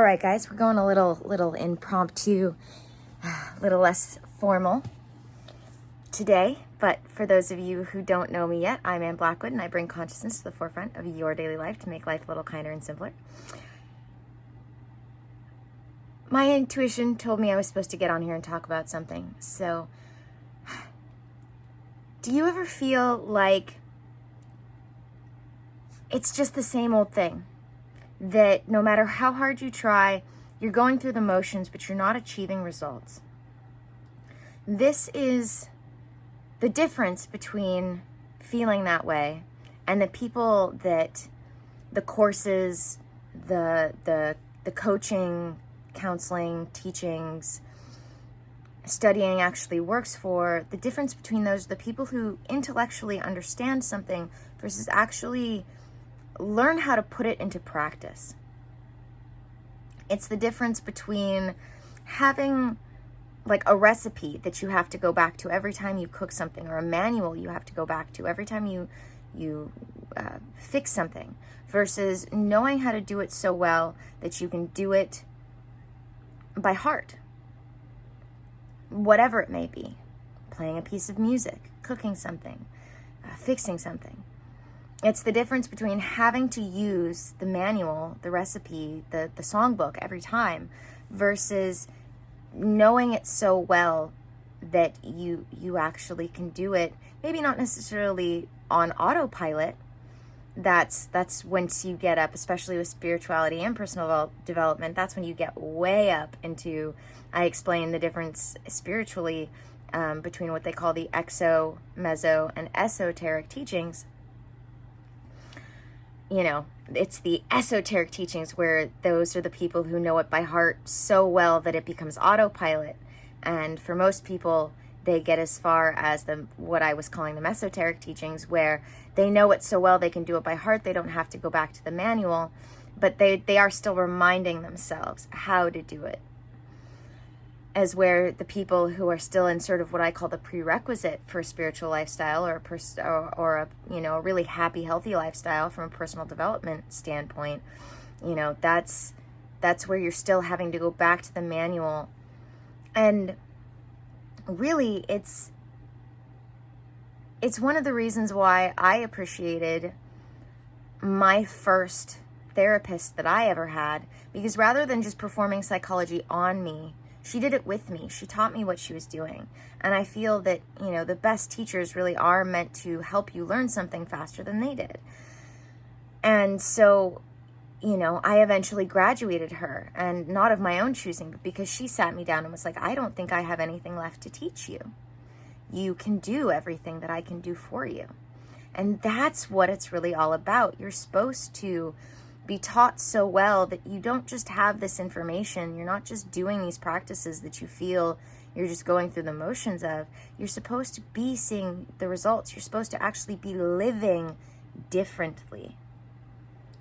All right, guys, we're going a little impromptu, a little less formal today. But for those of you who don't know me yet, I'm Ann Blackwood, and I bring consciousness to the forefront of your daily life to make life a little kinder and simpler. My intuition told me I was supposed to get on here and talk about something. So, do you ever feel like it's just the same old thing? That no matter how hard you try, you're going through the motions, but you're not achieving results. This is the difference between feeling that way and the people that the courses, the coaching, counseling, teachings, studying actually works for. The difference between those are the people who intellectually understand something versus actually learn how to put it into practice. It's the difference between having like a recipe that you have to go back to every time you cook something, or a manual you have to go back to every time you fix something, versus knowing how to do it so well that you can do it by heart. Whatever it may be, playing a piece of music, cooking something, fixing something. It's the difference between having to use the manual, the recipe, the songbook every time versus knowing it so well that you actually can do it. Maybe not necessarily on autopilot. That's once you get up, especially with spirituality and personal development, that's when you get way up into, I explain the difference spiritually between what they call the exo, meso, and esoteric teachings. You know, it's the esoteric teachings where those are the people who know it by heart so well that it becomes autopilot. And for most people, they get as far as what I was calling the mesoteric teachings, where they know it so well they can do it by heart. They don't have to go back to the manual, but they are still reminding themselves how to do it. As where the people who are still in sort of what I call the prerequisite for a spiritual lifestyle, or a really happy, healthy lifestyle from a personal development standpoint, that's where you're still having to go back to the manual. And really, it's one of the reasons why I appreciated my first therapist that I ever had, because rather than just performing psychology on me, she did it with me. She taught me what she was doing. And I feel that, the best teachers really are meant to help you learn something faster than they did. And so, I eventually graduated her, and not of my own choosing, but because she sat me down and was like, I don't think I have anything left to teach you. You can do everything that I can do for you. And that's what it's really all about. You're supposed to be taught so well that you don't just have this information. You're not just doing these practices that you feel you're just going through the motions of. You're supposed to be seeing the results. You're supposed to actually be living differently.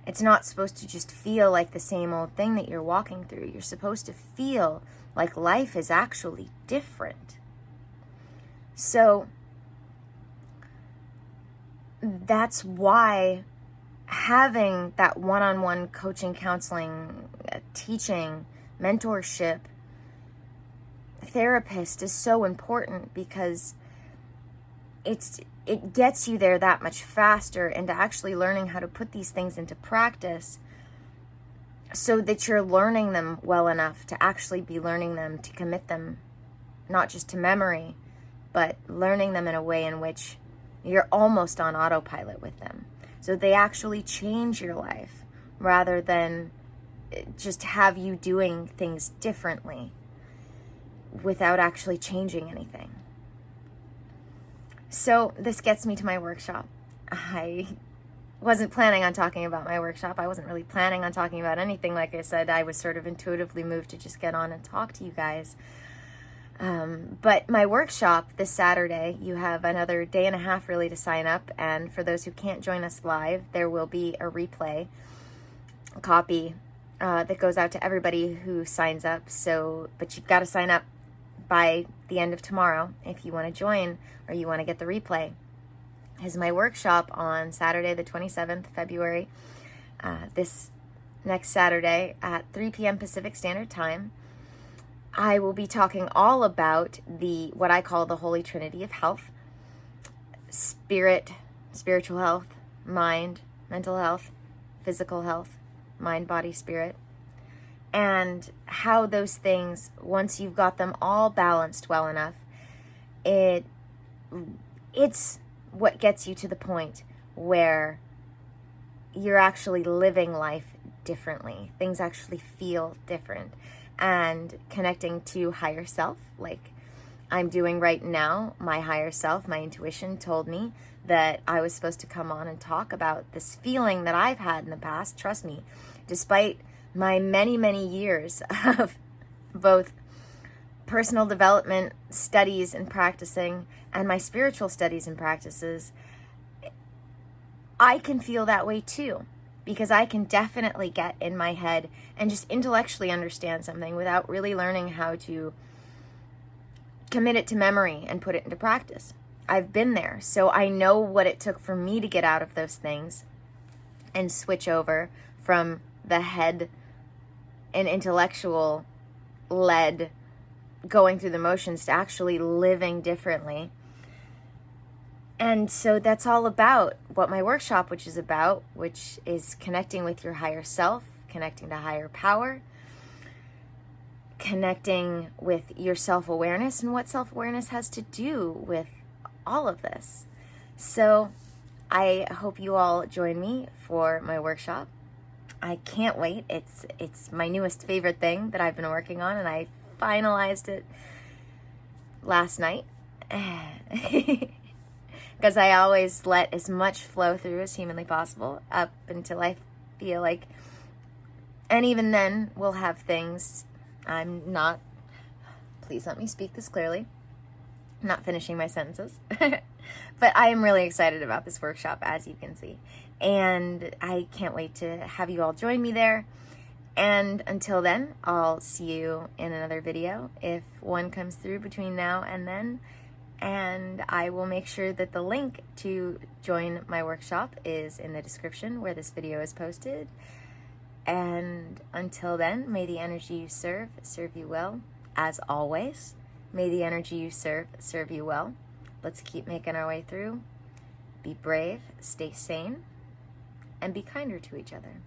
It's not supposed to just feel like the same old thing that you're walking through. You're supposed to feel like life is actually different. So that's why having that one-on-one coaching, counseling, teaching, mentorship, therapist is so important, because it gets you there that much faster into actually learning how to put these things into practice, so that you're learning them well enough to actually be learning them, to commit them not just to memory, but learning them in a way in which you're almost on autopilot with them. So they actually change your life rather than just have you doing things differently without actually changing anything. So this gets me to my workshop. I wasn't planning on talking about my workshop. I wasn't really planning on talking about anything. Like I said, I was sort of intuitively moved to just get on and talk to you guys. But my workshop this Saturday, you have another day and a half really to sign up. And for those who can't join us live, there will be a replay copy that goes out to everybody who signs up. But you've got to sign up by the end of tomorrow if you want to join or you want to get the replay. Is my workshop on Saturday, the 27th of February. This next Saturday at 3 p.m. Pacific Standard Time. I will be talking all about what I call the Holy Trinity of health: spirit, spiritual health, mind, mental health, physical health, mind, body, spirit, and how those things, once you've got them all balanced well enough, it's what gets you to the point where you're actually living life differently. Things actually feel different, and connecting to higher self, like I'm doing right now. My higher self, my intuition told me that I was supposed to come on and talk about this feeling that I've had in the past. Trust me, despite my many, many years of both personal development studies and practicing and my spiritual studies and practices, I can feel that way too, because I can definitely get in my head and just intellectually understand something without really learning how to commit it to memory and put it into practice. I've been there, so I know what it took for me to get out of those things and switch over from the head and intellectual led going through the motions to actually living differently. And so that's all about what my workshop, which is connecting with your higher self, connecting to higher power, connecting with your self-awareness, and what self-awareness has to do with all of this. So I hope you all join me for my workshop. I can't wait. It's my newest favorite thing that I've been working on, and I finalized it last night. Because I always let as much flow through as humanly possible up until I feel like, and even then we'll have things please let me speak this clearly, I'm not finishing my sentences, but I am really excited about this workshop, as you can see, and I can't wait to have you all join me there. And until then, I'll see you in another video if one comes through between now and then. And I will make sure that the link to join my workshop is in the description where this video is posted. And until then, may the energy you serve you well. As always, may the energy you serve you well. Let's keep making our way through. Be brave, stay sane, and be kinder to each other.